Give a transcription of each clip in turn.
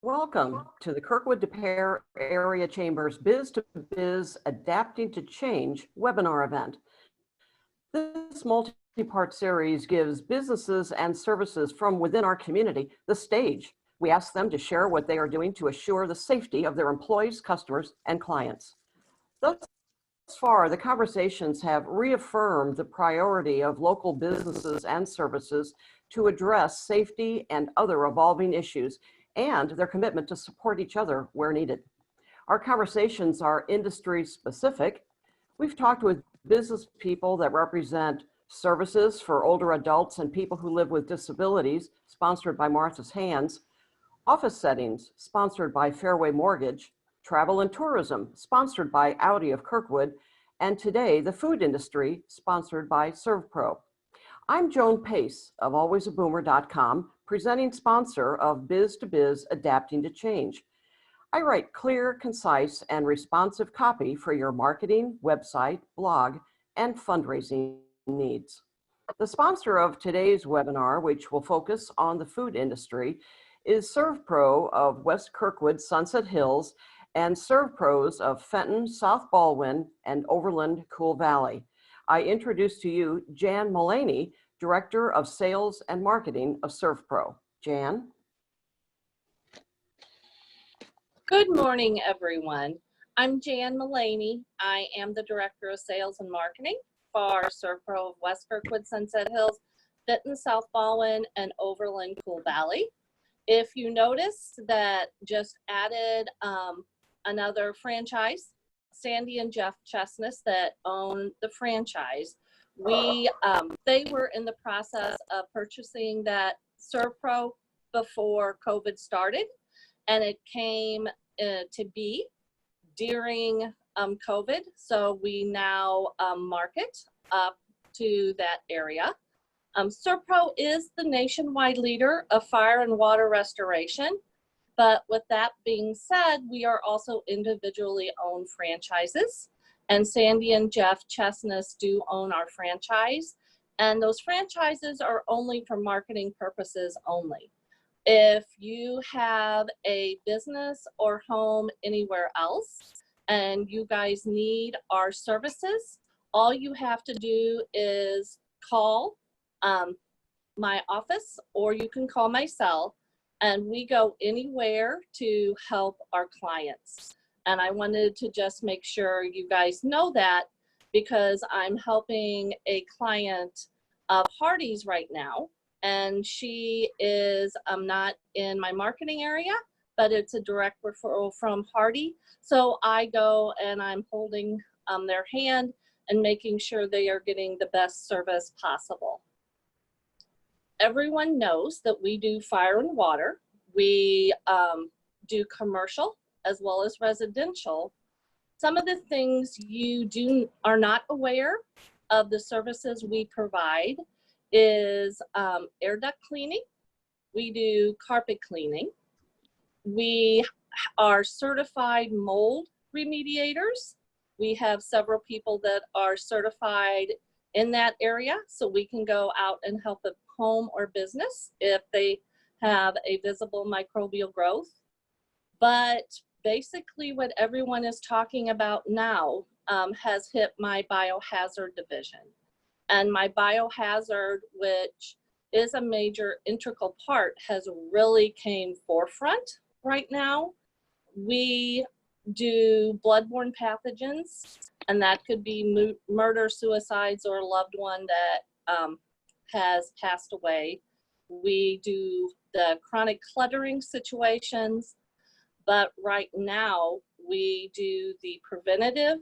Welcome to the Kirkwood DePere Area Chamber's Biz-2-Biz Adapting to Change webinar event. This multi-part series gives businesses and services from within our community the stage. We ask them to share what they are doing to assure the safety of their employees, customers, and clients. Thus far, the conversations have reaffirmed the priority of local businesses and services to address safety and other evolving issues, and their commitment to support each other where needed. Our conversations are industry specific. We've talked with business people that represent services for older adults and people who live with disabilities, sponsored by Martha's Hands, office settings, sponsored by Fairway Mortgage, travel and tourism, sponsored by Audi of Kirkwood, and today the food industry, sponsored by SERVPRO. I'm Joan Pace of alwaysaboomer.com, presenting sponsor of Biz-2-Biz Adapting to Change. I write clear, concise, and responsive copy for your marketing, website, blog, and fundraising needs. The sponsor of today's webinar, which will focus on the food industry, is SERVPRO of West Kirkwood, Sunset Hills, and SERVPROs of Fenton, South Ballwin, and Overland, Cool Valley. I introduce to you Jan Mullaney, Director of Sales and Marketing of SERVPRO. Jan? Good morning, everyone. I'm Jan Mullaney. I am the Director of Sales and Marketing for SERVPRO of West Kirkwood, Sunset Hills, Fenton, South Ballwin, and Overland, Cool Valley. If you notice that just added another franchise, Sandy and Jeff Chestnut that own the franchise. They were in the process of purchasing that SERVPRO before COVID started, and it came to be during COVID. So we now market up to that area. SERVPRO is the nationwide leader of fire and water restoration. But with that being said, we are also individually owned franchises, and Sandy and Jeff Chestnut do own our franchise, and those franchises are only for marketing purposes only. If you have a business or home anywhere else and you guys need our services, all you have to do is call my office, or you can call my cell, and we go anywhere to help our clients. And I wanted to just make sure you guys know that, because I'm helping a client of Hardy's right now, and she is not in my marketing area, but it's a direct referral from Hardy. So I go and I'm holding their hand and making sure they are getting the best service possible. Everyone knows that we do fire and water. We do commercial as well as residential. Some of the things you are not aware of the services we provide is air duct cleaning. We do carpet cleaning. We are certified mold remediators. We have several people that are certified in that area, so we can go out and help a home or business if they have a visible microbial growth. But basically what everyone is talking about now has hit my biohazard division. And my biohazard, which is a major integral part, has really came forefront right now. We do bloodborne pathogens, and that could be murder, suicides, or a loved one that has passed away. We do the chronic cluttering situations, but right now we do the preventative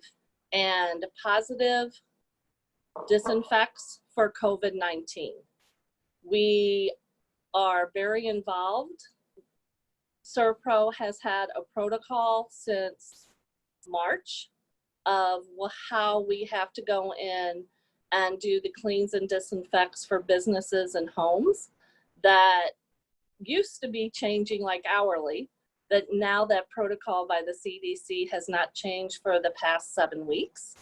and positive disinfects for COVID-19. We are very involved. SERVPRO has had a protocol since March of how we have to go in and do the cleans and disinfects for businesses and homes that used to be changing like hourly, that now that protocol by the CDC has not changed for the past 7 weeks.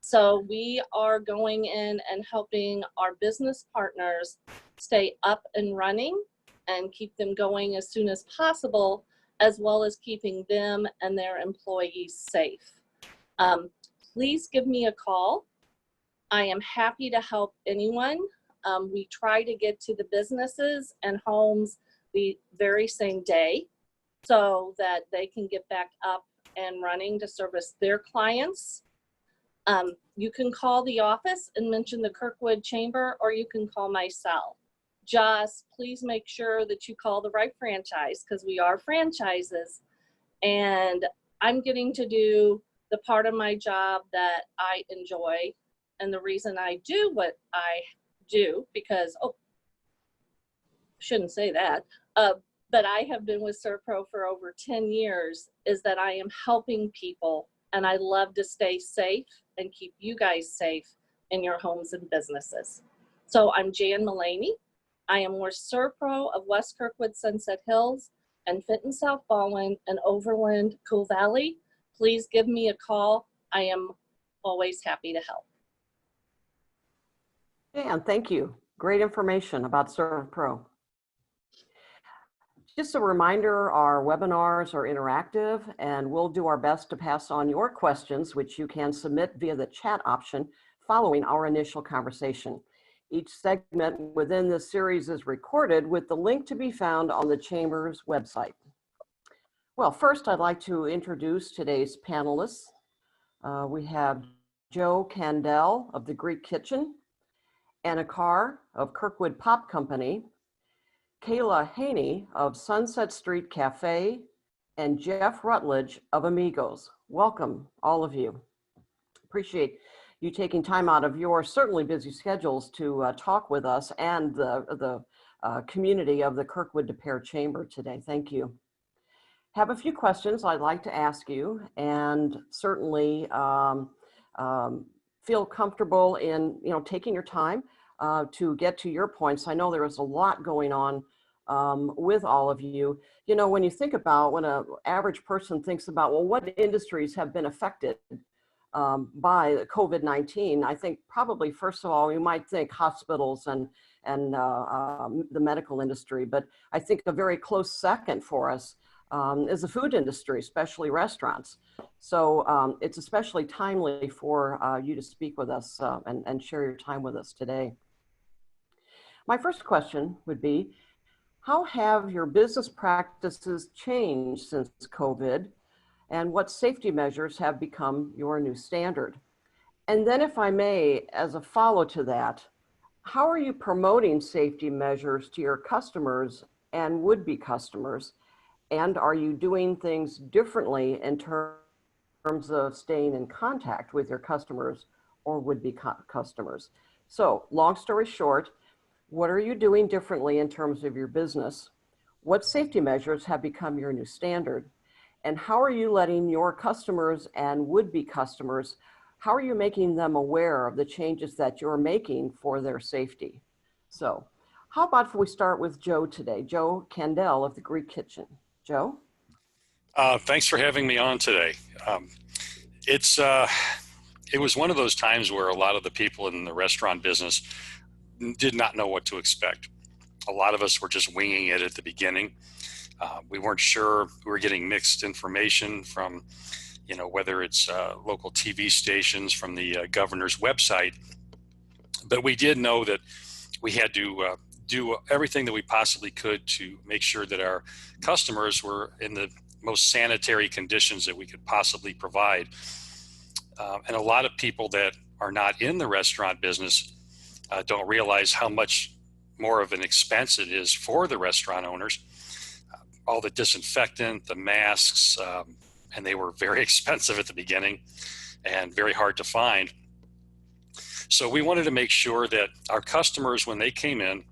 So we are going in and helping our business partners stay up and running and keep them going as soon as possible, as well as keeping them and their employees safe. Please give me a call. I am happy to help anyone. We try to get to the businesses and homes the very same day so that they can get back up and running to service their clients. You can call the office and mention the Kirkwood Chamber, or you can call my cell. Just please make sure that you call the right franchise, because we are franchises, and I'm getting to do the part of my job that I enjoy. And the reason I do what I do, because, shouldn't say that, but I have been with SERVPRO for over 10 years, is that I am helping people, and I love to stay safe and keep you guys safe in your homes and businesses. So I'm Jan Mullaney. I am with SERVPRO of West Kirkwood, Sunset Hills, and Fenton, South Ballwin, and Overland, Cool Valley. Please give me a call. I am always happy to help. Dan, thank you. Great information about SERVPRO. Just a reminder, our webinars are interactive, and we'll do our best to pass on your questions, which you can submit via the chat option following our initial conversation. Each segment within this series is recorded with the link to be found on the Chamber's website. Well, first I'd like to introduce today's panelists. We have Joe Candell of the Greek Kitchen, Anna Carr of Kirkwood Pop Company, Kayla Haney of Sunset Street Cafe, and Jeff Rutledge of Amigos. Welcome, all of you. Appreciate you taking time out of your certainly busy schedules to talk with us and the community of the Kirkwood DePere Chamber today. Thank you. Have a few questions I'd like to ask you, and certainly feel comfortable in taking your time to get to your points. I know there is a lot going on with all of you. When you think about, when an average person thinks about, well, what industries have been affected by COVID-19, I think probably first of all, you might think hospitals and the medical industry, but I think a very close second for us is the food industry, especially restaurants. So it's especially timely for you to speak with us and share your time with us today. My first question would be, how have your business practices changed since COVID, and what safety measures have become your new standard? And then, if I may, as a follow to that, how are you promoting safety measures to your customers and would-be customers? And are you doing things differently in terms of staying in contact with your customers or would-be customers? So, long story short, what are you doing differently in terms of your business? What safety measures have become your new standard? And how are you letting your customers and would-be customers, how are you making them aware of the changes that you're making for their safety? So how about if we start with Joe today, Joe Candell of the Greek Kitchen. Joe? Thanks for having me on today. It was one of those times where a lot of the people in the restaurant business did not know what to expect. A lot of us were just winging it at the beginning. We weren't sure. We were getting mixed information from, whether it's local TV stations, from the governor's website. But we did know that we had to do everything that we possibly could to make sure that our customers were in the most sanitary conditions that we could possibly provide. And a lot of people that are not in the restaurant business don't realize how much more of an expense it is for the restaurant owners. All the disinfectant, the masks, and they were very expensive at the beginning and very hard to find. So we wanted to make sure that our customers, when they came in,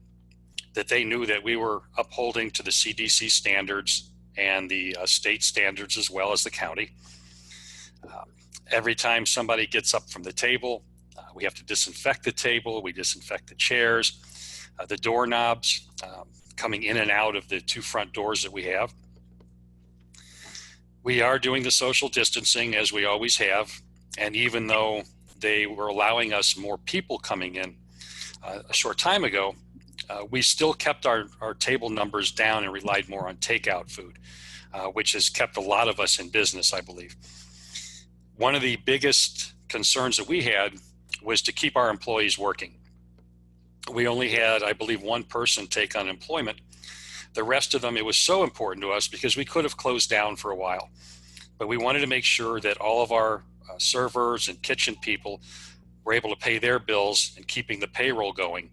that they knew that we were upholding to the CDC standards and the state standards, as well as the county. Every time somebody gets up from the table, we have to disinfect the table, we disinfect the chairs, the doorknobs, coming in and out of the two front doors that we have. We are doing the social distancing as we always have, and even though they were allowing us more people coming in a short time ago, we still kept our table numbers down and relied more on takeout food, which has kept a lot of us in business, I believe. One of the biggest concerns that we had was to keep our employees working. We only had, I believe, one person take unemployment. The rest of them, it was so important to us because we could have closed down for a while. But we wanted to make sure that all of our servers and kitchen people were able to pay their bills and keeping the payroll going.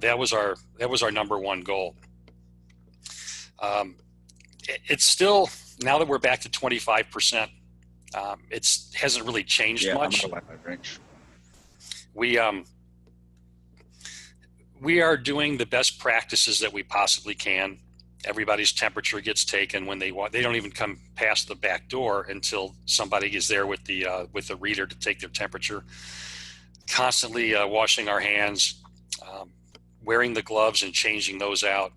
That was our number one goal. It's still, now that we're back to 25%, it hasn't really changed much. I'm out of my range. We are doing the best practices that we possibly can. Everybody's temperature gets taken when they walk. They don't even come past the back door until somebody is there with the reader to take their temperature. Constantly washing our hands, wearing the gloves and changing those out.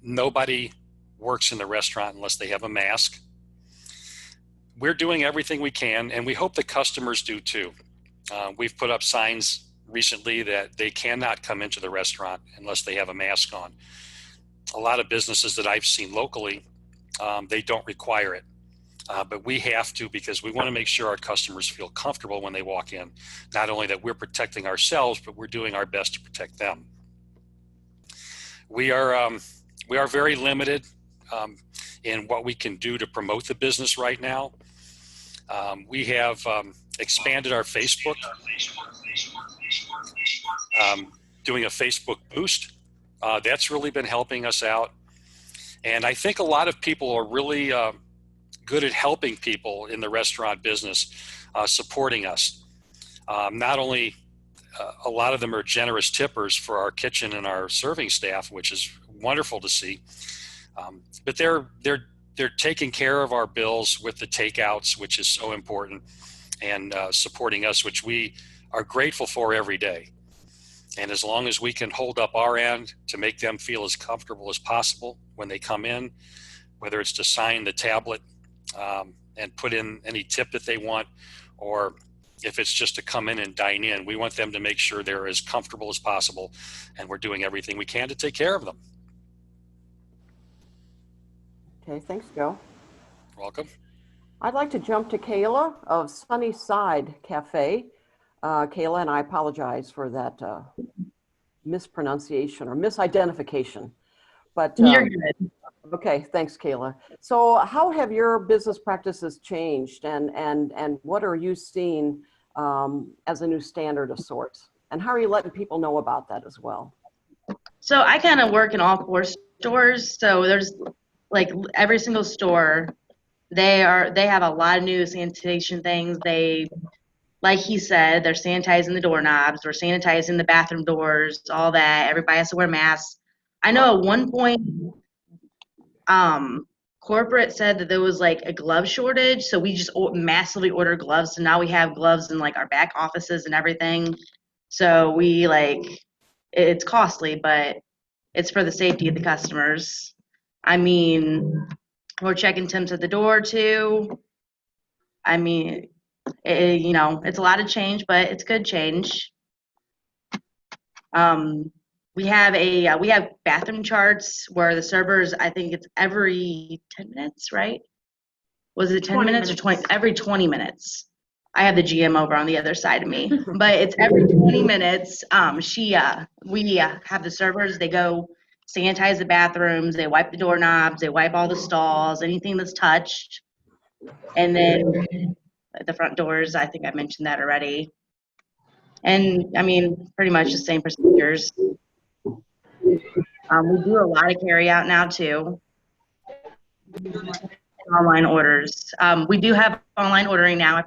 Nobody works in the restaurant unless they have a mask. We're doing everything we can, and we hope the customers do too. We've put up signs recently that they cannot come into the restaurant unless they have a mask on. A lot of businesses that I've seen locally, they don't require it. But we have to, because we want to make sure our customers feel comfortable when they walk in. Not only that we're protecting ourselves, but we're doing our best to protect them. We are very limited in what we can do to promote the business right now. We have expanded our Facebook, doing a Facebook boost. That's really been helping us out. And I think a lot of people are really good at helping people in the restaurant business, supporting us. Not only a lot of them are generous tippers for our kitchen and our serving staff, which is wonderful to see. But they're taking care of our bills with the takeouts, which is so important, and supporting us, which we are grateful for every day. And as long as we can hold up our end to make them feel as comfortable as possible when they come in, whether it's to sign the tablet and put in any tip that they want, or if it's just to come in and dine in, we want them to make sure they're as comfortable as possible, and we're doing everything we can to take care of them. Okay, thanks, Joe. Welcome. I'd like to jump to Kayla of Sunnyside Cafe. Kayla, and I apologize for that mispronunciation or misidentification. But you're good. Okay, thanks, Kayla. So how have your business practices changed, and what are you seeing as a new standard of sorts? And how are you letting people know about that as well? So I kind of work in all 4 stores. So there's like every single store, they have a lot of new sanitation things. Like he said, they're sanitizing the doorknobs, they're sanitizing the bathroom doors, all that. Everybody has to wear masks. I know at one point, corporate said that there was like a glove shortage, so we just massively ordered gloves. So now we have gloves in like our back offices and everything. So we it's costly, but it's for the safety of the customers. I mean, we're checking temps at the door too. I mean, it's a lot of change, but it's good change. We have bathroom charts where the servers, I think it's every 10 minutes, right? Was it 10 minutes or 20? Every 20 minutes. I have the GM over on the other side of me, but it's every 20 minutes. We have the servers, they go sanitize the bathrooms, they wipe the doorknobs, they wipe all the stalls, anything that's touched. And then the front doors, I think I mentioned that already. And I mean, pretty much the same procedures. We do a lot of carry out now too. Online orders. We do have online ordering now. I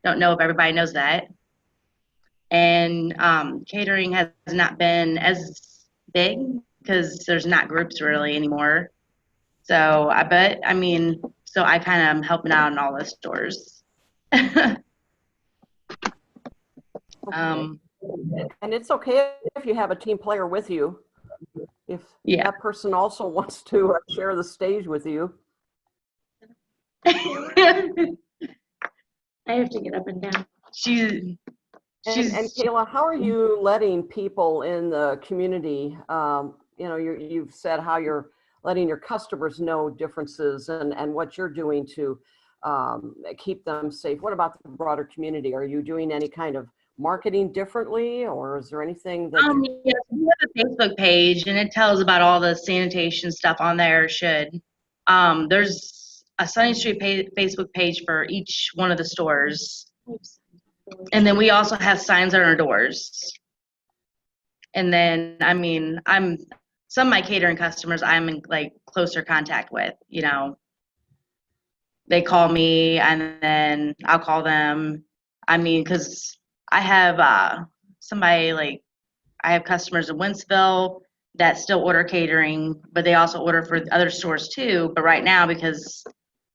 don't know if everybody knows that. And catering has not been as big because there's not groups really anymore. So I kind of am helping out in all the stores. And it's okay if you have a team player with you. If that person also wants to share the stage with you. I have to get up and down. And Kayla, how are you letting people in the community, you know, you've said how you're letting your customers know differences and what you're doing to keep them safe. What about the broader community? Are you doing any kind of marketing differently, or is there anything that you... Yes, we have a Facebook page, and it tells about all the sanitation stuff on there. There's a Sunny Street Facebook page for each one of the stores. And then we also have signs on our doors. And then, I mean, some of my catering customers I'm in like closer contact with, you know. They call me and then I'll call them. I mean, because I have I have customers in Wentzville that still order catering, but they also order for other stores too. But right now, because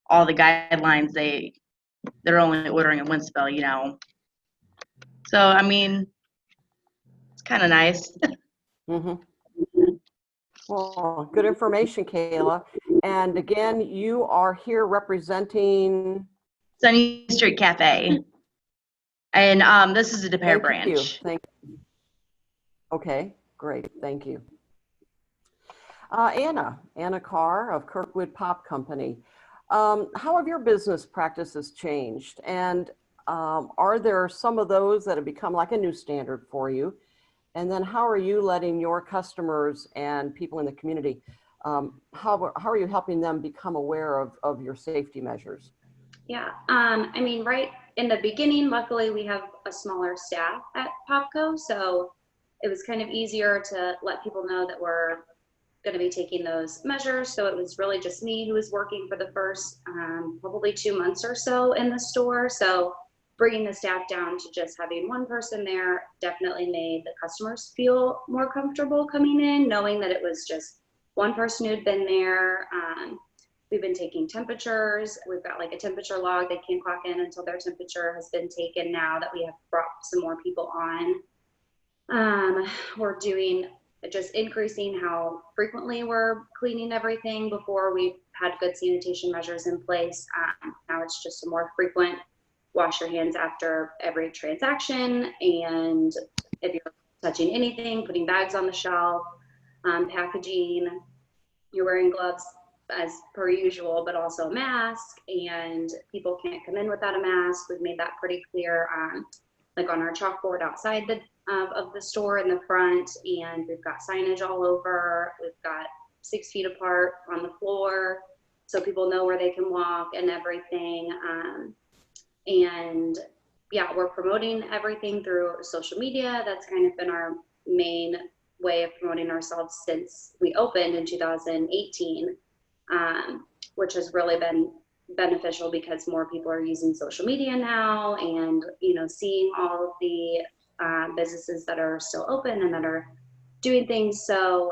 all the guidelines, they're only ordering in Wentzville, you know. So, I mean, it's kind of nice. Mm-hmm. Well, good information, Kayla. And again, you are here representing... Sunny Street Cafe. And this is a DePere branch. Thank you. Okay, great. Thank you. Anna Carr of Kirkwood Pop Company. How have your business practices changed? And are there some of those that have become like a new standard for you? And then how are you letting your customers and people in the community, how are you helping them become aware of your safety measures? Yeah, I mean, right in the beginning, luckily we have a smaller staff at Popco, so it was kind of easier to let people know that we're going to be taking those measures. So it was really just me who was working for the first probably 2 months or so in the store. So bringing the staff down to just having one person there definitely made the customers feel more comfortable coming in, knowing that it was just one person who'd been there. We've been taking temperatures. We've got like a temperature log. They can't clock in until their temperature has been taken now that we have brought some more people on. We're doing just increasing how frequently we're cleaning everything. Before we had good sanitation measures in place. Now it's just a more frequent wash your hands after every transaction. And if you're touching anything, putting bags on the shelf, packaging, you're wearing gloves as per usual, but also a mask, and people can't come in without a mask. We've made that pretty clear, like on our chalkboard outside of the store in the front, and we've got signage all over. We've got 6 feet apart on the floor, so people know where they can walk and everything. And yeah, we're promoting everything through social media. That's kind of been our main way of promoting ourselves since we opened in 2018. Which has really been beneficial because more people are using social media now, and seeing all of the businesses that are still open and that are doing things. So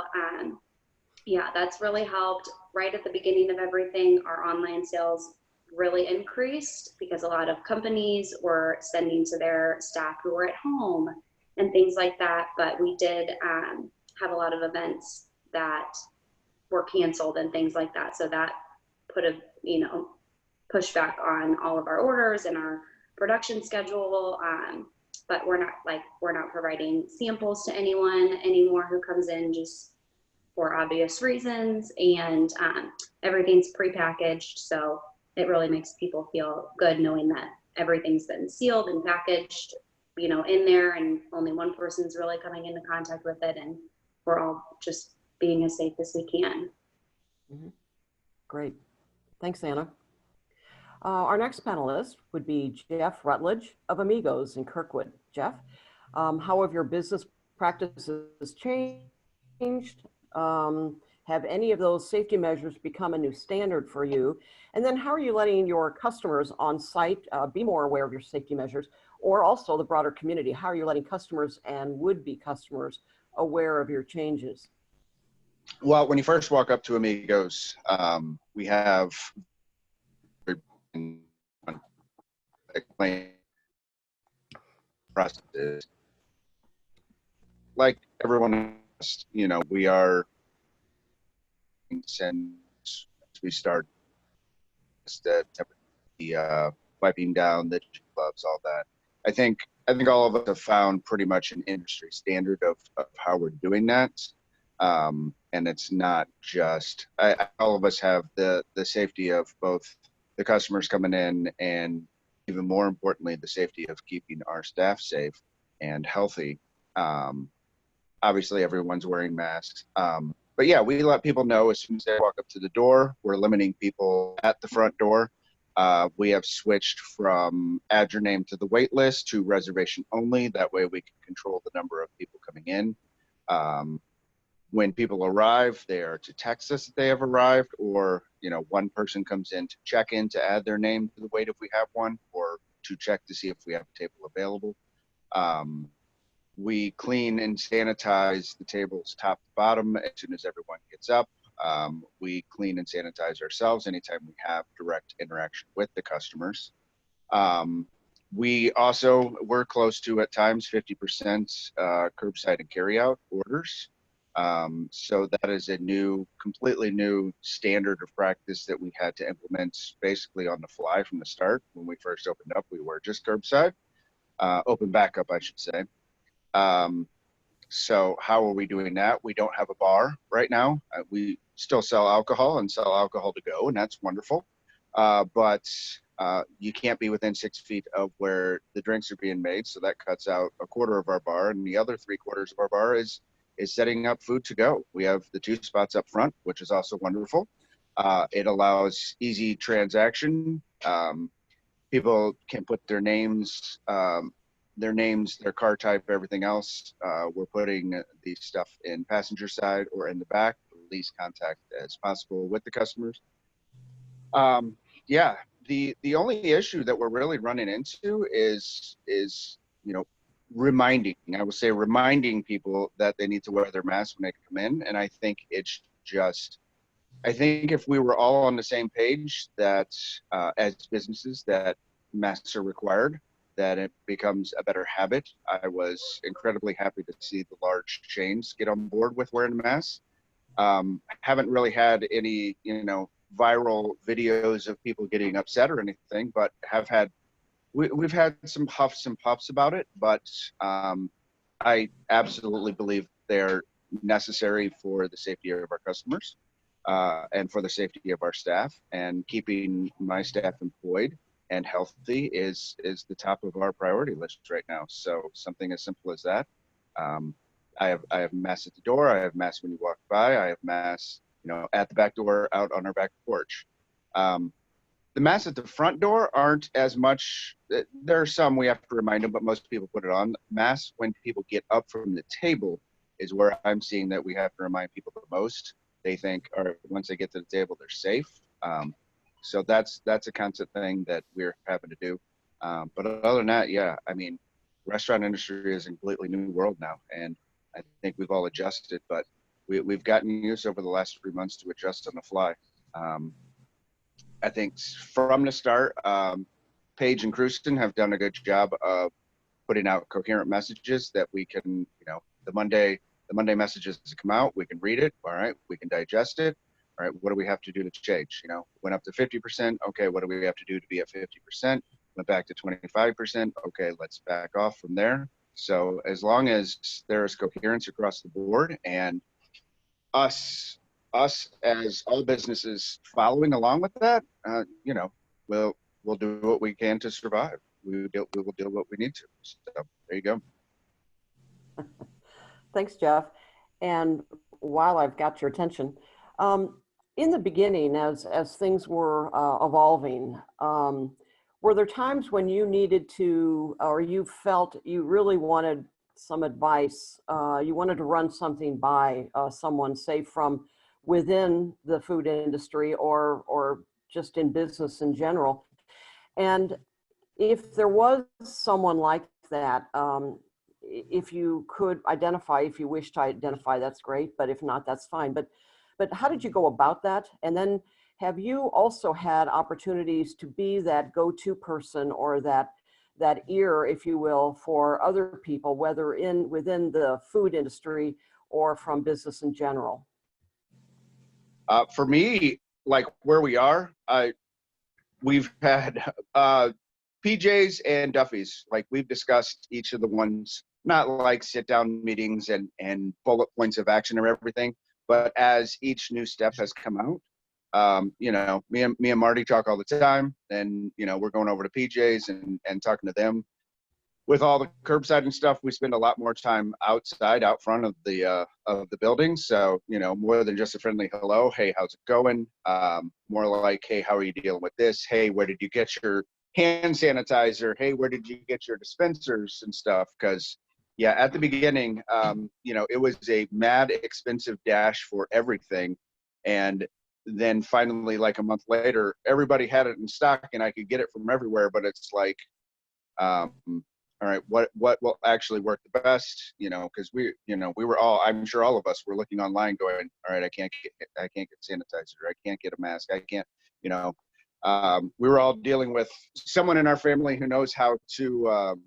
yeah, that's really helped. Right at the beginning of everything, our online sales really increased because a lot of companies were sending to their staff who were at home and things like that. But we did have a lot of events that were canceled and things like that. So that put a, pushback on all of our orders and our production schedule. But we're not providing samples to anyone anymore who comes in, just for obvious reasons. And everything's prepackaged. So it really makes people feel good knowing that everything's been sealed and packaged, in there, and only one person's really coming into contact with it. And we're all just being as safe as we can. Mm-hmm. Great. Thanks, Anna. Our next panelist would be Jeff Rutledge of Amigos in Kirkwood. Jeff, how have your business practices changed? Have any of those safety measures become a new standard for you? And then how are you letting your customers on site be more aware of your safety measures, or also the broader community? How are you letting customers and would-be customers aware of your changes? Well, when you first walk up to Amigos, we have explain processes. Like everyone else, we are, since we start the wiping down, the gloves, all that. I think I think all of us have found pretty much an industry standard of how we're doing that. And it's not just, all of us have the safety of both the customers coming in and even more importantly, the safety of keeping our staff safe and healthy. Obviously everyone's wearing masks. But yeah, we let people know as soon as they walk up to the door. We're limiting people at the front door. We have switched from add your name to the wait list to reservation only. That way we can control the number of people coming in. When people arrive, they are to text us that they have arrived, or one person comes in to check in to add their name to the wait if we have one, or to check to see if we have a table available. We clean and sanitize the tables top to bottom as soon as everyone gets up. We clean and sanitize ourselves anytime we have direct interaction with the customers. We're close to at times 50% curbside and carryout orders. So that is a completely new standard of practice that we had to implement basically on the fly from the start. When we first opened up, we were just curbside, open back up, I should say. So how are we doing that? We don't have a bar right now. We still sell alcohol and sell alcohol to go, and that's wonderful. But you can't be within 6 feet of where the drinks are being made. So that cuts out a quarter of our bar, and the other 3/4 of our bar is setting up food to go. We have the 2 spots up front, which is also wonderful. It allows easy transaction. People can put their names, their car type, everything else. We're putting the stuff in passenger side or in the back, least contact as possible with the customers. Yeah, the only issue that we're really running into is reminding people that they need to wear their mask when they come in. And I think if we were all on the same page that as businesses that masks are required, that it becomes a better habit. I was incredibly happy to see the large chains get on board with wearing masks. Haven't really had any, viral videos of people getting upset or anything, but we've had some huffs and puffs about it, but I absolutely believe they're necessary for the safety of our customers and for the safety of our staff, and keeping my staff employed and healthy is the top of our priority list right now. So something as simple as that. I have masks at the door. I have masks when you walk by. I have masks, at the back door, out on our back porch. The masks at the front door aren't as much. There are some we have to remind them, but most people put it on. Masks when people get up from the table is where I'm seeing that we have to remind people the most. They think, or once they get to the table, they're safe. So that's a constant thing that we're having to do. But other than that, yeah, restaurant industry is a completely new world now, and I think we've all adjusted, but we've gotten used over the last 3 months to adjust on the fly. I think from the start, Paige and Kristen have done a good job of putting out coherent messages that we can, the Monday messages that come out, we can read it. All right, we can digest it. All right, what do we have to do to change? Went up to 50%. Okay, what do we have to do to be at 50%? Went back to 25%. Okay, let's back off from there. So as long as there is coherence across the board, and us as all businesses following along with that, we'll do what we can to survive. We will do what we need to. So there you go. Thanks, Jeff. And while I've got your attention, in the beginning, as things were evolving, were there times when you needed to, or you felt you really wanted some advice, you wanted to run something by someone, say from within the food industry or just in business in general? And if there was someone like that, if you could identify, if you wish to identify, that's great, but if not, that's fine. But how did you go about that? And then have you also had opportunities to be that go-to person or that ear, if you will, for other people, whether within the food industry or from business in general? For me, like where we are, we've had PJs and Duffy's, like we've discussed each of the ones, not like sit down meetings and bullet points of action or everything, but as each new step has come out, you know, me and Marty talk all the time, and you know, we're going over to PJs and talking to them. With all the curbside and stuff, we spend a lot more time outside, out front of the building. So, you know, more than just a friendly hello, hey, how's it going? More like, hey, how are you dealing with this? Hey, where did you get your hand sanitizer? Hey, where did you get your dispensers and stuff? Because yeah, at the beginning, you know, it was a mad expensive dash for everything. And then finally, like a month later, everybody had it in stock and I could get it from everywhere. But it's like, all right, what will actually work the best? You know, because we were all, I'm sure all of us were looking online going, all right, I can't get sanitizer, I can't get a mask, I can't, you know. We were all dealing with someone in our family who knows how to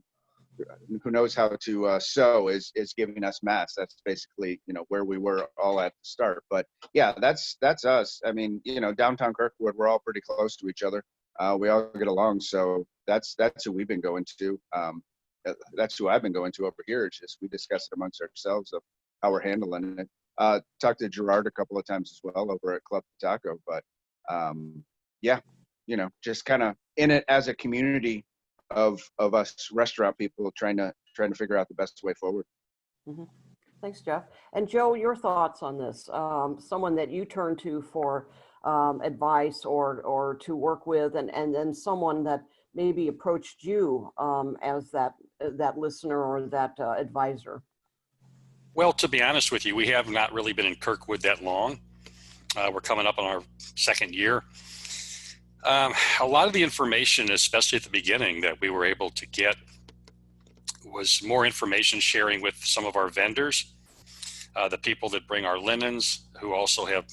sew is giving us masks. That's basically, you know, where we were all at the start. But yeah, that's us. I mean, you know, downtown Kirkwood, we're all pretty close to each other. We all get along, so that's who we've been going to. That's who I've been going to over here. It's just we discuss it amongst ourselves of how we're handling it. Talked to Gerard a couple of times as well over at Club Taco, but yeah, you know, just kind of in it as a community of us restaurant people trying to figure out the best way forward. Mm-hmm. Thanks, Jeff. And Joe, your thoughts on this? Someone that you turn to for advice or to work with, and then someone that maybe approached you as that listener or that advisor. Well, to be honest with you, we have not really been in Kirkwood that long. We're coming up on our second year. A lot of the information, especially at the beginning, that we were able to get was more information sharing with some of our vendors, the people that bring our linens, who also have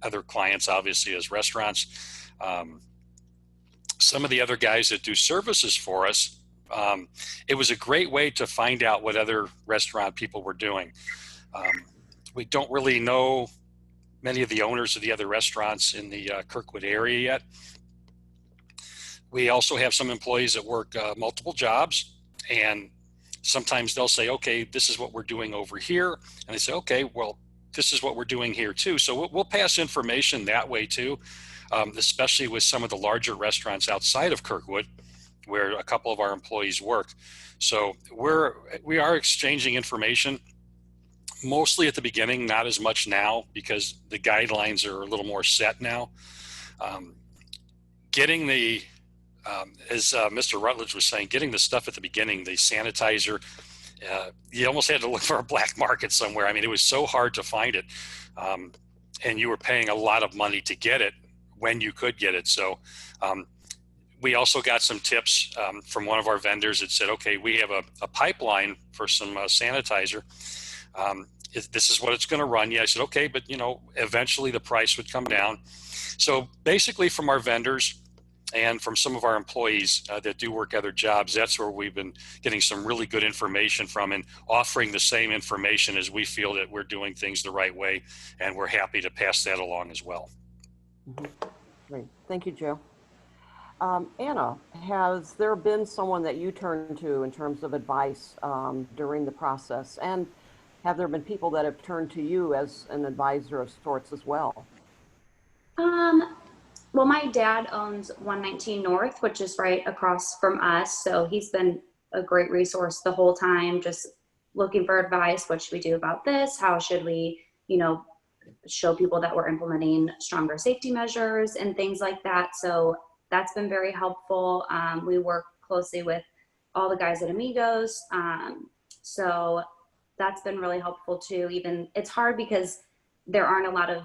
other clients, obviously, as restaurants. Some of the other guys that do services for us. It was a great way to find out what other restaurant people were doing. We don't really know many of the owners of the other restaurants in the Kirkwood area yet. We also have some employees that work multiple jobs, and sometimes they'll say, okay, this is what we're doing over here. And they say, okay, well, this is what we're doing here too. So we'll pass information that way too, especially with some of the larger restaurants outside of Kirkwood, where a couple of our employees work. So we are exchanging information, mostly at the beginning, not as much now because the guidelines are a little more set now. Getting the, as Mr. Rutledge was saying, getting the stuff at the beginning, the sanitizer, you almost had to look for a black market somewhere. I mean, it was so hard to find it. And you were paying a lot of money to get it when you could get it. So we also got some tips from one of our vendors that said, okay, we have a pipeline for some sanitizer. This is what it's going to run you. I said, okay, but you know, eventually the price would come down. So basically from our vendors and from some of our employees that do work other jobs, that's where we've been getting some really good information from and offering the same information as we feel that we're doing things the right way. And we're happy to pass that along as well. Mm-hmm. Great. Thank you, Joe. Anna, has there been someone that you turn to in terms of advice during the process? And have there been people that have turned to you as an advisor of sorts as well? Well, my dad owns 119 North, which is right across from us. So he's been a great resource the whole time, just looking for advice. What should we do about this? How should we, you know, show people that we're implementing stronger safety measures and things like that. So that's been very helpful. We work closely with all the guys at Amigos. So that's been really helpful too. Even it's hard because there aren't a lot of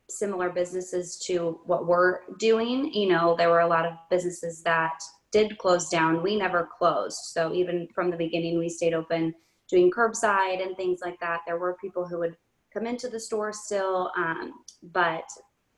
similar businesses to what we're doing. You know, there were a lot of businesses that did close down. We never closed. So even from the beginning, we stayed open doing curbside and things like that. There were people who would come into the store still. But,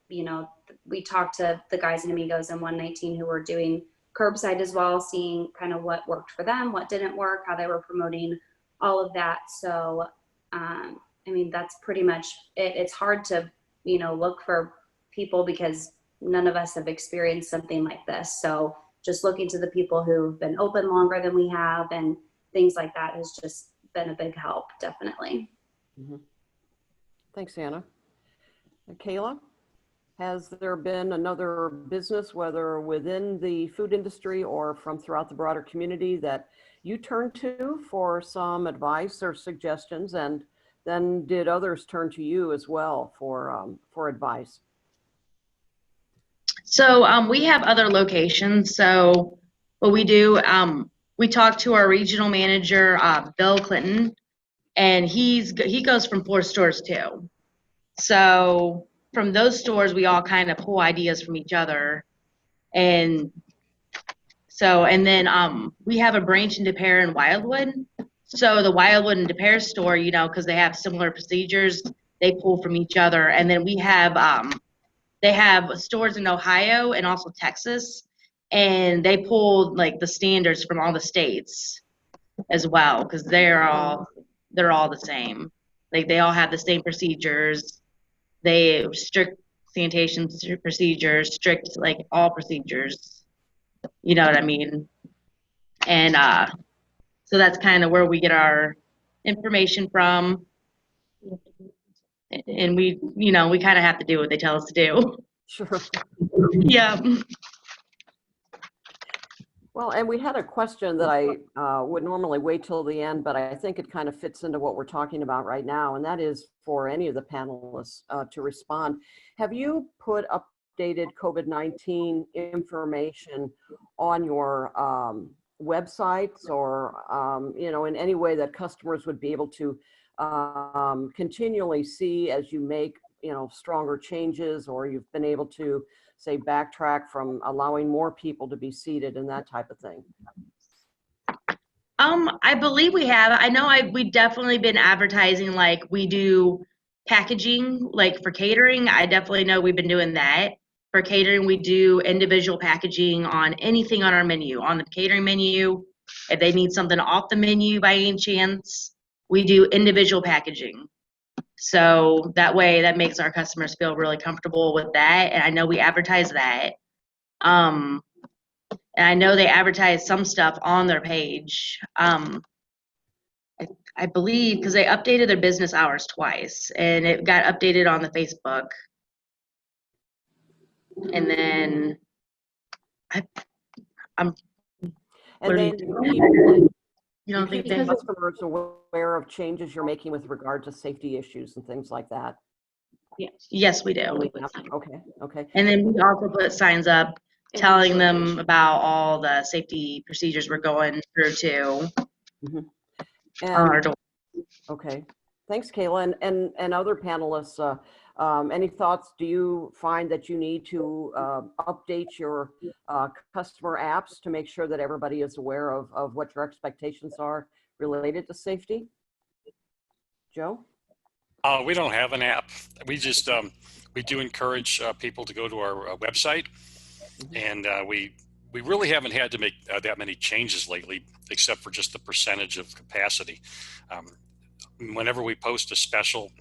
you know, we talked to the guys in Amigos and 119 who were doing curbside as well, seeing kind of what worked for them, what didn't work, how they were promoting all of that. So, I mean, that's pretty much it. It's hard to, you know, look for people because none of us have experienced something like this. So just looking to the people who've been open longer than we have and things like that has just been a big help, definitely. Mm-hmm. Thanks, Anna. Kayla, has there been another business, whether within the food industry or from throughout the broader community, that you turned to for some advice or suggestions, and then did others turn to you as well for advice? So we have other locations. So what we do, we talk to our regional manager, Bill Clinton, and he goes from 4 stores too. So from those stores, we all kind of pull ideas from each other. And then we have a branch in DePere and Wildwood. So the Wildwood and DePere store, you know, because they have similar procedures, they pull from each other. And then we have, they have stores in Ohio and also Texas, and they pulled like the standards from all the states as well, because they're all the same. Like they all have the same procedures. They strict sanitation procedures, strict like all procedures. You know what I mean? And so that's kind of where we get our information from. And we, you know, we kind of have to do what they tell us to do. Sure. Yeah. Well, and we had a question that I would normally wait till the end, but I think it kind of fits into what we're talking about right now, and that is for any of the panelists to respond. Have you put updated COVID-19 information on your websites, or you know, in any way that customers would be able to continually see as you make, you know, stronger changes, or you've been able to, say, backtrack from allowing more people to be seated and that type of thing? I believe we have. I know we've definitely been advertising, like we do packaging, like for catering. I definitely know we've been doing that. For catering, we do individual packaging on anything on our menu, on the catering menu. If they need something off the menu by any chance, we do individual packaging. So that way, that makes our customers feel really comfortable with that. And I know we advertise that. And I know they advertise some stuff on their page. I believe because they updated their business hours twice, and it got updated on the Facebook. And then And what then you don't think keep they? customers aware of changes you're making with regard to safety issues and things like that? Yes, we do. Okay, okay. And then we also put signs up telling them about all the safety procedures we're going through too. Mm-hmm. On our door. Okay, thanks, Kayla. And other panelists, any thoughts? Do you find that you need to update your customer apps to make sure that everybody is aware of what your expectations are related to safety? Joe? We don't have an app. We just we do encourage people to go to our website, and we really haven't had to make that many changes lately, except for just the percentage of capacity. Whenever we post a special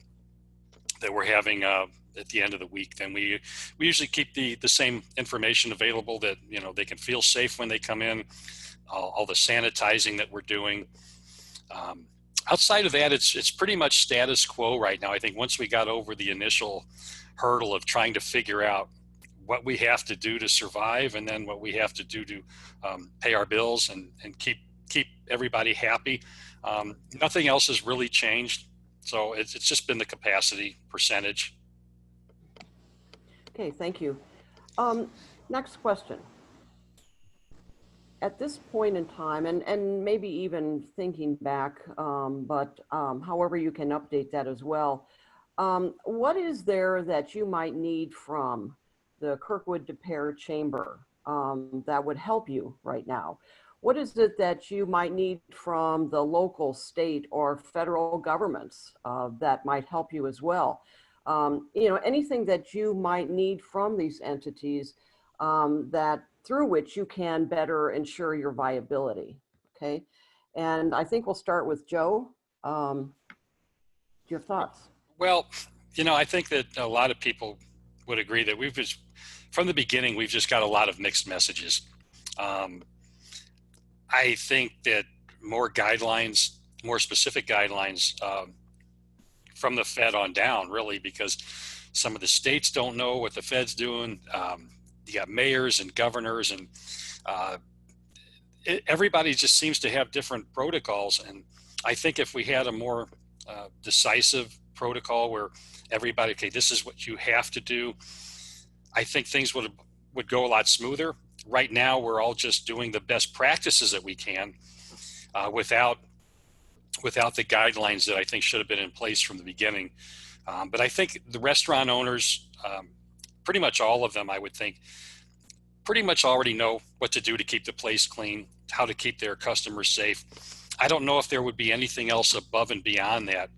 that we're having at the end of the week, then we usually keep the same information available, that, you know, they can feel safe when they come in, all the sanitizing that we're doing. Outside of that, it's pretty much status quo right now. I think once we got over the initial hurdle of trying to figure out what we have to do to survive, and then what we have to do to pay our bills and keep everybody happy, nothing else has really changed. So it's just been the capacity percentage. Okay, thank you. Next question. At this point in time, and maybe even thinking back, but however you can update that as well, what is there that you might need from the Kirkwood DePere Chamber that would help you right now? What is it that you might need from the local, state, or federal governments that might help you as well? You know, anything that you might need from these entities that through which you can better ensure your viability, okay? And I think we'll start with Joe. Your thoughts? Well, you know, I think that a lot of people would agree that from the beginning, we've just got a lot of mixed messages. I think that more guidelines, more specific guidelines from the Fed on down, really, because some of the states don't know what the Fed's doing. You got mayors and governors, and everybody just seems to have different protocols. And I think if we had a more decisive protocol where everybody, okay, this is what you have to do, I think things would go a lot smoother. Right now, we're all just doing the best practices that we can without the guidelines that I think should have been in place from the beginning. But I think the restaurant owners, pretty much all of them, I would think, pretty much already know what to do to keep the place clean, how to keep their customers safe. I don't know if there would be anything else above and beyond that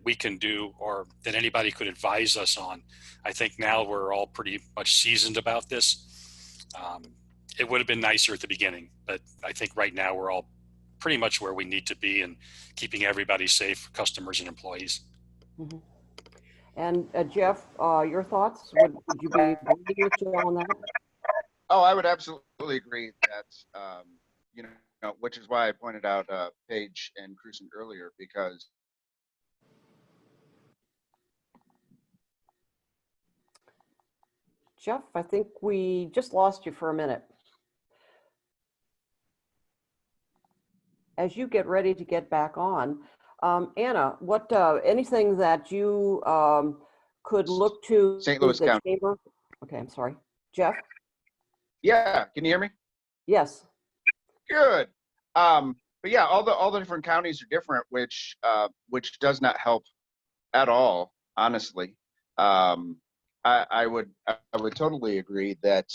we can do or that anybody could advise us on. I think now we're all pretty much seasoned about this. It would have been nicer at the beginning, but I think right now we're all pretty much where we need to be and keeping everybody safe, customers and employees. Mm-hmm. And Jeff, your thoughts? Would you be agreeing with Joe on that? Oh, I would absolutely agree that, you know, which is why I pointed out Paige and Cruzen earlier, because Jeff, I think we just lost you for a minute. As you get ready to get back on, Anna, what anything that you could look to St. Louis the County. chamber? Okay, I'm sorry, Jeff. Yeah, can you hear me? Yes. Good. But yeah, all the different counties are different, which does not help at all, honestly. I would totally agree that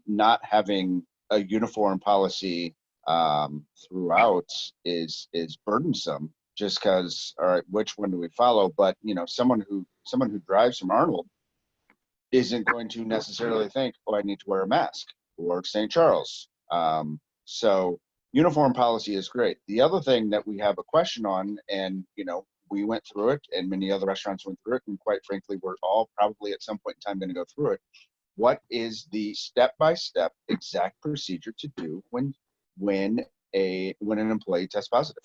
not having a uniform policy throughout is burdensome, just because, all right, which one do we follow? But you know, someone who drives from Arnold isn't going to necessarily think, oh, I need to wear a mask, or St. Charles. So uniform policy is great. The other thing that we have a question on, and you know, we went through it and many other restaurants went through it, and quite frankly, we're all probably at some point in time going to go through it. What is the step-by-step exact procedure to do when an employee tests positive?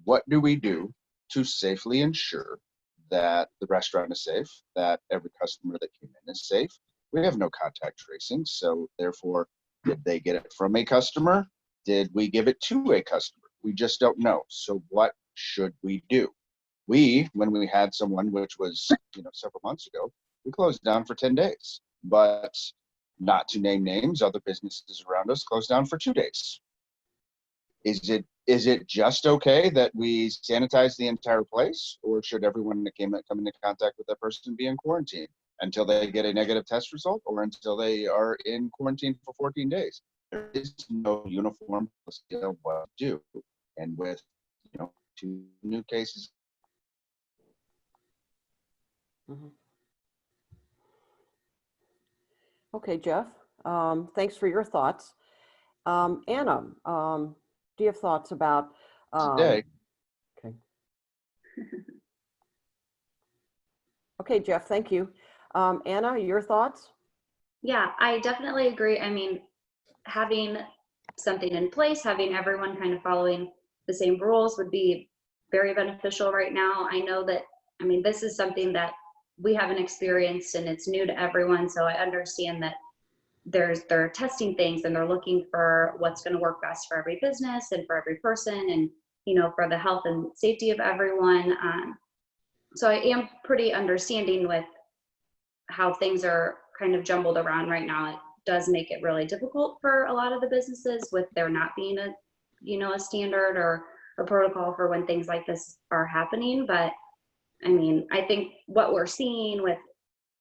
What do we do to safely ensure that the restaurant is safe, that every customer that came in is safe? We have no contact tracing, so therefore, did they get it from a customer? Did we give it to a customer? We just don't know. So what should we do? When we had someone, which was, you know, several months ago, we closed down for 10 days. But not to name names, other businesses around us closed down for 2 days. Is it just okay that we sanitize the entire place, or should everyone that come into contact with that person be in quarantine until they get a negative test result, or until they are in quarantine for 14 days? There is no uniform policy of what to do. And with, you know, 2 new cases. Mm-hmm. Okay, Jeff, thanks for your thoughts. Anna, do you have thoughts about Today. Okay. Okay, Jeff, thank you. Anna, your thoughts? Yeah, I definitely agree. I mean, having something in place, having everyone kind of following the same rules would be very beneficial right now. I know that, I mean, this is something that we haven't experienced and it's new to everyone. So I understand that they're testing things and they're looking for what's going to work best for every business and for every person, and, you know, for the health and safety of everyone. So I am pretty understanding with how things are kind of jumbled around right now. It does make it really difficult for a lot of the businesses with there not being a, you know, a standard or a protocol for when things like this are happening. But I mean, I think what we're seeing with,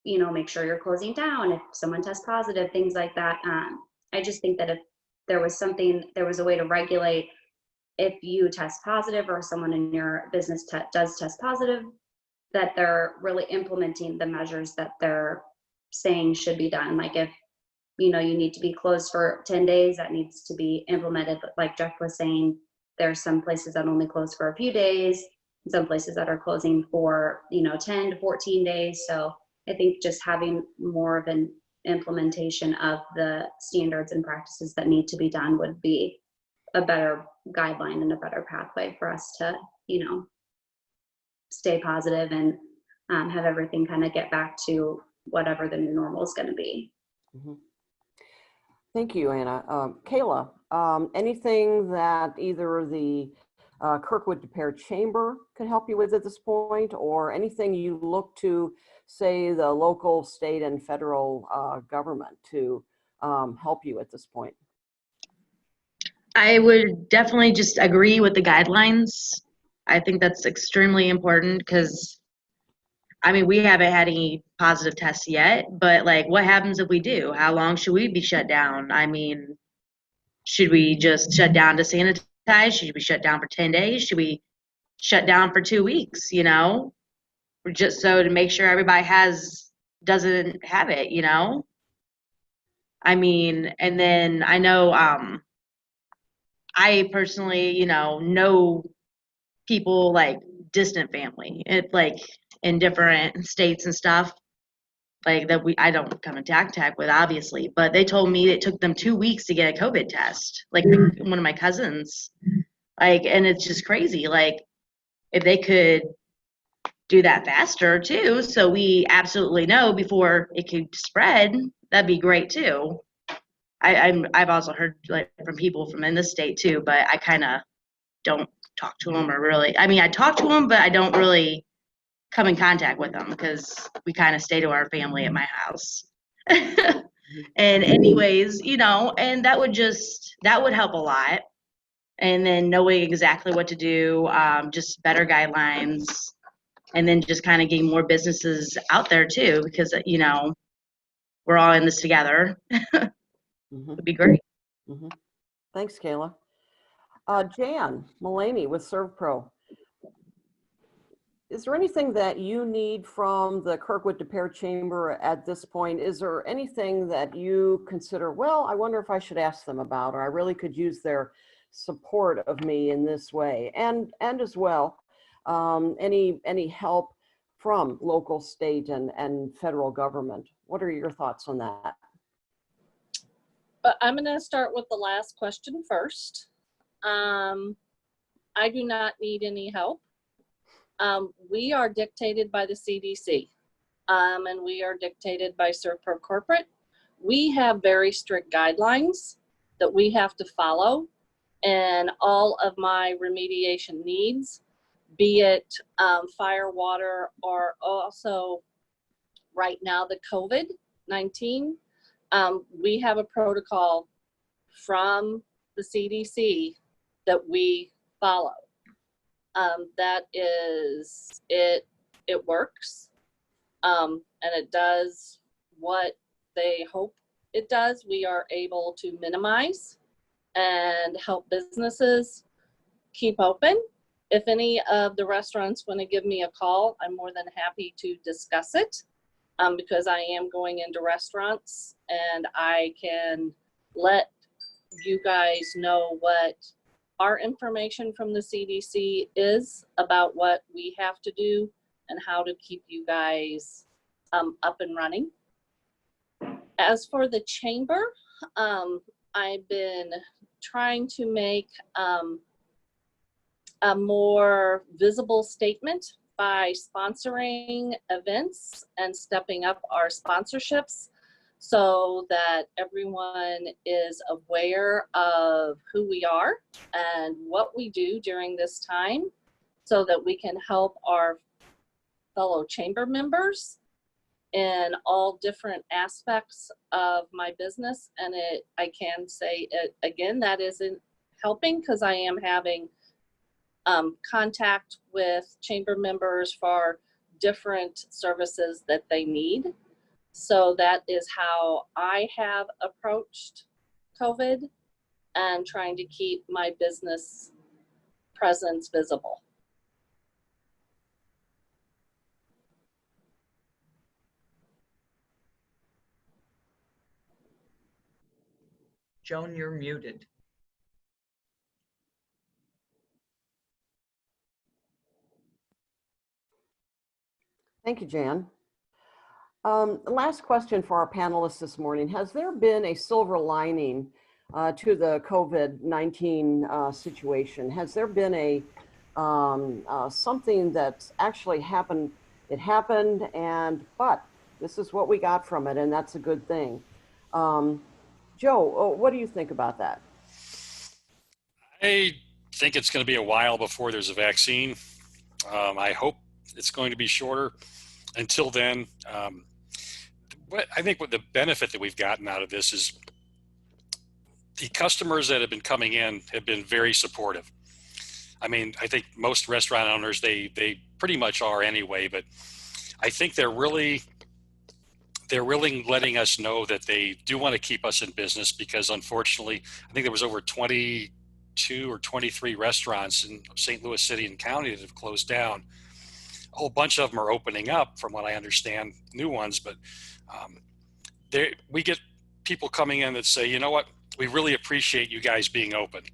you know, make sure you're closing down if someone tests positive, things like that. I just think that if there was a way to regulate, if you test positive or someone in your business does test positive, that they're really implementing the measures that they're saying should be done. Like if, you know, you need to be closed for 10 days, that needs to be implemented. But like Jeff was saying, there's some places that only close for a few days, some places that are closing for, you know, 10 to 14 days. So I think just having more of an implementation of the standards and practices that need to be done would be a better guideline and a better pathway for us to, you know, stay positive and have everything kind of get back to whatever the new normal is going to be. Mhm. Thank you, Anna. Kayla, anything that either the Kirkwood DePere Chamber could help you with at this point, or anything you look to, say, the local, state, and federal government to help you at this point? I would definitely just agree with the guidelines. I think that's extremely important because, I mean, we haven't had any positive tests yet, but like, what happens if we do? How long should we be shut down? I mean, should we just shut down to sanitize? Should we shut down for 10 days? Should we shut down for 2 weeks, you know? Just so to make sure everybody doesn't have it, you know? I mean, and then I know, I personally, you know people like distant family. It's like in different states and stuff, like that I don't come in contact with, obviously, but they told me it took them 2 weeks to get a COVID test. Like one of my cousins, like, and it's just crazy. Like, if they could do that faster too, so we absolutely know before it could spread, that'd be great too. I've also heard like from people from in this state too, but I kind of don't talk to them, or really, I mean, I talk to them, but I don't really come in contact with them because we kind of stay to our family at my house. And anyways, you know, and that would help a lot. And then knowing exactly what to do, just better guidelines, and then just kind of getting more businesses out there too, because, you know, we're all in this together. Would be great. Thanks, Kayla. Jan Mullaney with SERVPRO. Is there anything that you need from the Kirkwood DePere Chamber at this point? Is there anything that you consider, well, I wonder if I should ask them about, or I really could use their support of me in this way? And as well, any help from local, state, and federal government? What are your thoughts on that? But I'm going to start with the last question first. I do not need any help. We are dictated by the CDC, and we are dictated by SERVPRO Corporate. We have very strict guidelines that we have to follow, and all of my remediation needs, be it fire, water, or also right now the COVID-19, we have a protocol from the CDC that we follow. That is, it works, and it does what they hope it does. We are able to minimize and help businesses keep open. If any of the restaurants want to give me a call, I'm more than happy to discuss it, because I am going into restaurants and I can let you guys know what our information from the CDC is about what we have to do and how to keep you guys up and running. As for the chamber, I've been trying to make a more visible statement by sponsoring events and stepping up our sponsorships, so that everyone is aware of who we are and what we do during this time, so that we can help our fellow chamber members in all different aspects of my business. And I can say it again, that isn't helping, because I am having contact with chamber members for different services that they need. So that is how I have approached COVID and trying to keep my business presence visible. Joan, you're muted. Thank you, Jan. Last question for our panelists this morning. Has there been a silver lining to the COVID-19 situation? Has there been a something that's actually happened? It happened, but this is what we got from it, and that's a good thing. Joe, what do you think about that? I think it's going to be a while before there's a vaccine. I hope it's going to be shorter. Until then, I think what the benefit that we've gotten out of this is the customers that have been coming in have been very supportive. I mean, I think most restaurant owners, they pretty much are anyway, but I think they're really letting us know that they do want to keep us in business, because unfortunately, I think there was over 22 or 23 restaurants in St. Louis City and County that have closed down. A whole bunch of them are opening up, from what I understand, new ones, but we get people coming in that say, you know what, we really appreciate you guys being open,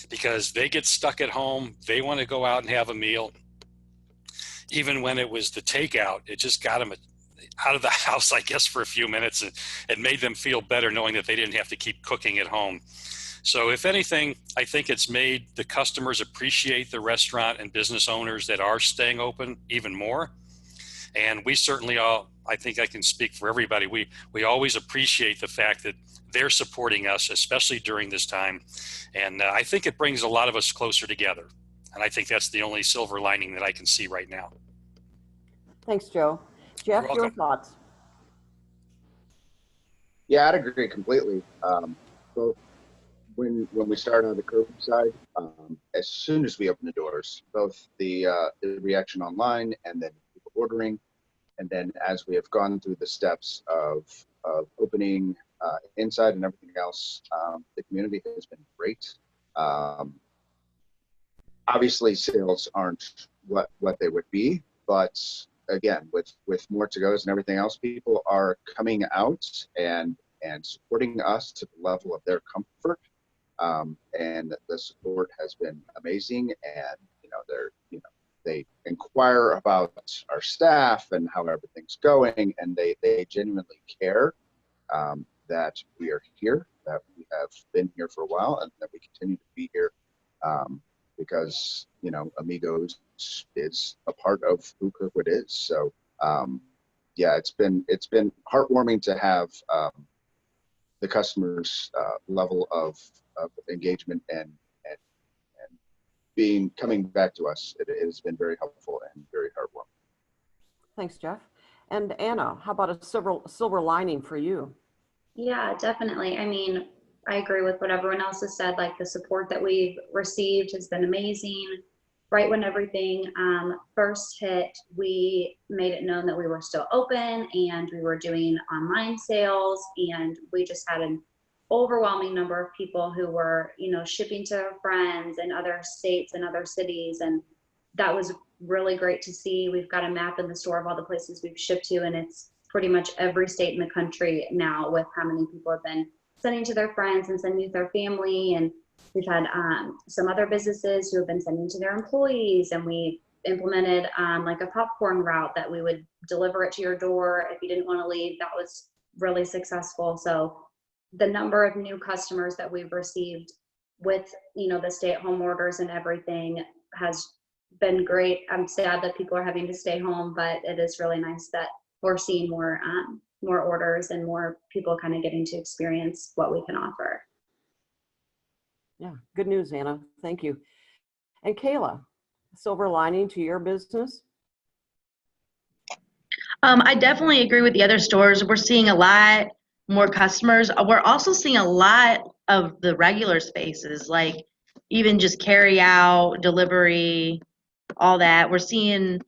because they get stuck at home. They want to go out and have a meal. Even when it was the takeout, it just got them out of the house, I guess, for a few minutes, and it made them feel better knowing that they didn't have to keep cooking at home. So if anything, I think it's made the customers appreciate the restaurant and business owners that are staying open even more. And we certainly all, I think I can speak for everybody, we always appreciate the fact that they're supporting us, especially during this time. And I think it brings a lot of us closer together. And I think that's the only silver lining that I can see right now. Thanks, Joe. Jeff, You're your welcome. thoughts? Yeah, I'd agree completely. Both when we started on the curbside, as soon as we opened the doors, both the reaction online and then people ordering, and then as we have gone through the steps of opening inside and everything else, the community has been great. Obviously, sales aren't what they would be, but again, with more to goes and everything else, people are coming out and supporting us to the level of their comfort, and the support has been amazing. And they inquire about our staff and how everything's going, and they genuinely care that we are here, that we have been here for a while, and that we continue to be here, because Amigos is a part of who Kirkwood is. So yeah, it's been heartwarming to have the customers' level of engagement and coming back to us. It has been very helpful and very heartwarming. Thanks, Jeff. And Anna, how about a silver lining for you? Yeah, definitely. I mean, I agree with what everyone else has said. Like, the support that we've received has been amazing. Right when everything first hit, we made it known that we were still open and we were doing online sales, and we just had an overwhelming number of people who were, shipping to friends in other states and other cities, and that was really great to see. We've got a map in the store of all the places we've shipped to, and it's pretty much every state in the country now, with how many people have been sending to their friends and sending to their family. And we've had some other businesses who have been sending to their employees, and we implemented like a popcorn route that we would deliver it to your door if you didn't want to leave. That was really successful. So the number of new customers that we've received with the stay-at-home orders and everything has been great. I'm sad that people are having to stay home, but it is really nice that we're seeing more orders and more people kind of getting to experience what we can offer. Yeah, good news, Anna. Thank you. And Kayla, silver lining to your business? I definitely agree with the other stores. We're seeing a lot more customers. We're also seeing a lot of the regular spaces, like even just carry out, delivery, all that. We're seeing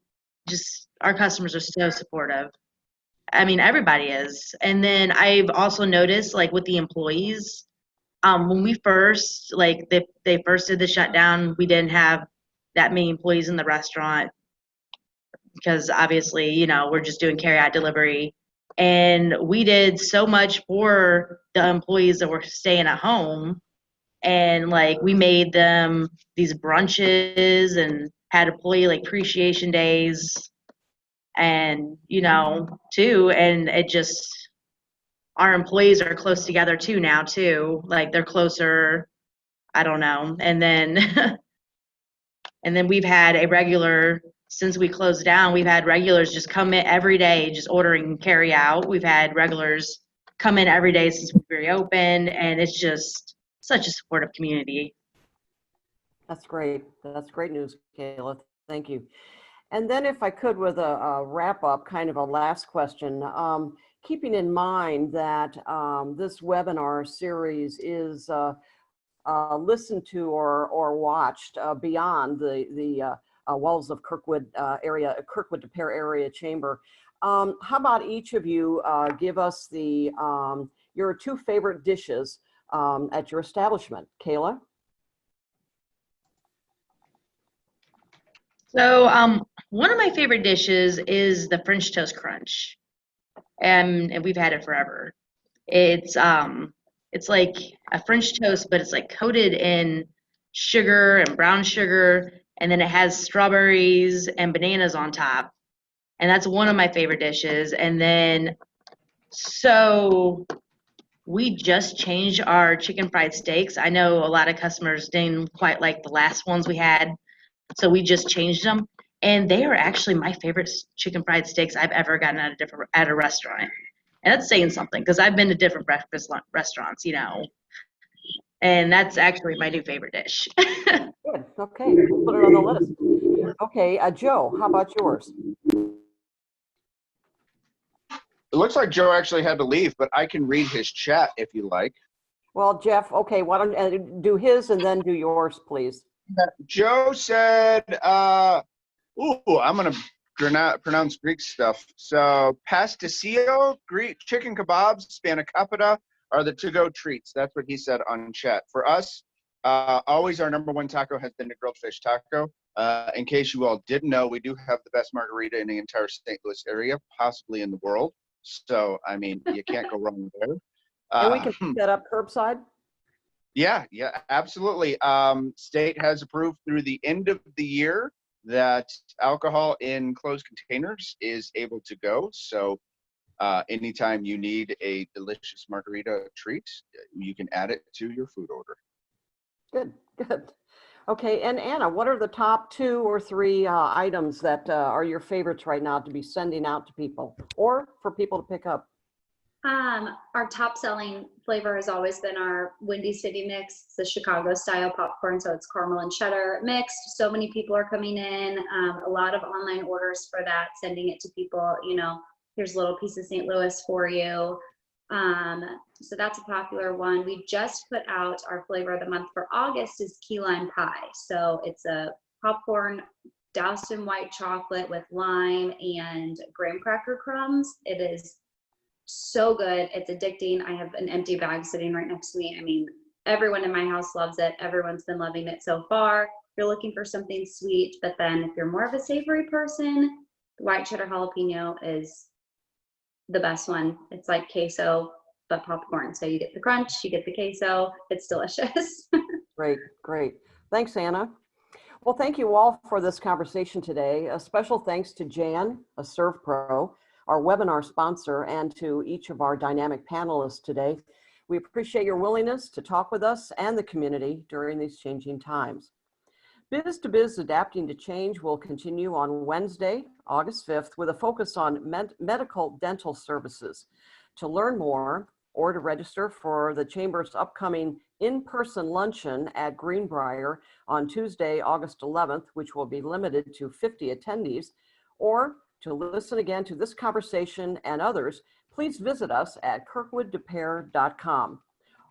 just our customers are so supportive. I mean, everybody is. And then I've also noticed, like, with the employees, when we first, like, they first did the shutdown, we didn't have that many employees in the restaurant because obviously, we're just doing carry out delivery. And we did so much for the employees that were staying at home. And like, we made them these brunches and had employee like appreciation days. and, you know, too, and it just, our employees are close together too now too, like they're closer, I don't know. And then, and then we've had a regular, since we closed down, we've had regulars just come in every day, just ordering carry out. We've had regulars come in every day since we reopened, and it's just such a supportive community. That's great. That's great news, Kayla. Thank you. And then if I could, with a wrap up, kind of a last question, keeping in mind that this webinar series is listened to or watched beyond the walls of Kirkwood area, Kirkwood De Pere Area Chamber. How about each of you give us the your 2 favorite dishes at your establishment? Kayla? So one of my favorite dishes is the French toast crunch, and we've had it forever. It's like a French toast, but it's like coated in sugar and brown sugar, and then it has strawberries and bananas on top, and that's one of my favorite dishes. And then, so we just changed our chicken fried steaks. I know a lot of customers didn't quite like the last ones we had, so we just changed them, and they are actually my favorite chicken fried steaks I've ever gotten at a restaurant. And that's saying something, because I've been to different breakfast restaurants, you know, and that's actually my new favorite dish. Good. Okay, we'll put it on the list. Okay, Joe, how about yours? It looks like Joe actually had to leave, but I can read his chat if you like. Well, Jeff, okay, why don't do his and then do yours, please. Joe said, ooh, I'm going to pronounce Greek stuff. So, pastisio, Greek chicken kebabs, spanakopita are the to-go treats. That's what he said on chat. For us, always our number 1 taco has been the grilled fish taco. In case you all didn't know, we do have the best margarita in the entire St. Louis area, possibly in the world. So, I mean, you can't go wrong there. And we can pick that up curbside? Yeah, absolutely. State has approved through the end of the year that alcohol in closed containers is able to go. So anytime you need a delicious margarita treat, you can add it to your food order. Good, good. Okay, and Anna, what are the top 2 or 3 items that are your favorites right now to be sending out to people or for people to pick up? Our top selling flavor has always been our Windy City mix. It's the Chicago style popcorn, so it's caramel and cheddar mixed. So many people are coming in, a lot of online orders for that, sending it to people, you know, here's a little piece of St. Louis for you. So that's a popular one. We just put out our flavor of the month for August is key lime pie. So it's a popcorn doused in white chocolate with lime and graham cracker crumbs. It is so good. It's addicting. I have an empty bag sitting right next to me. I mean, everyone in my house loves it. Everyone's been loving it so far. If you're looking for something sweet, but then if you're more of a savory person, the white cheddar jalapeno is the best one. It's like queso, but popcorn. So you get the crunch, you get the queso. It's delicious. Great, great. Thanks, Anna. Well, thank you all for this conversation today. A special thanks to Jan, a SERVPRO, our webinar sponsor, and to each of our dynamic panelists today. We appreciate your willingness to talk with us and the community during these changing times. Biz-2-Biz Adapting to Change will continue on Wednesday, August 5th, with a focus on medical dental services. To learn more or to register for the Chamber's upcoming in-person luncheon at Greenbrier on Tuesday, August 11th, which will be limited to 50 attendees, or to listen again to this conversation and others, please visit us at kirkwooddepere.com.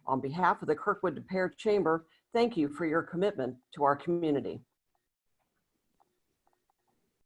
On behalf of the Kirkwood De Pere Chamber, thank you for your commitment to our community.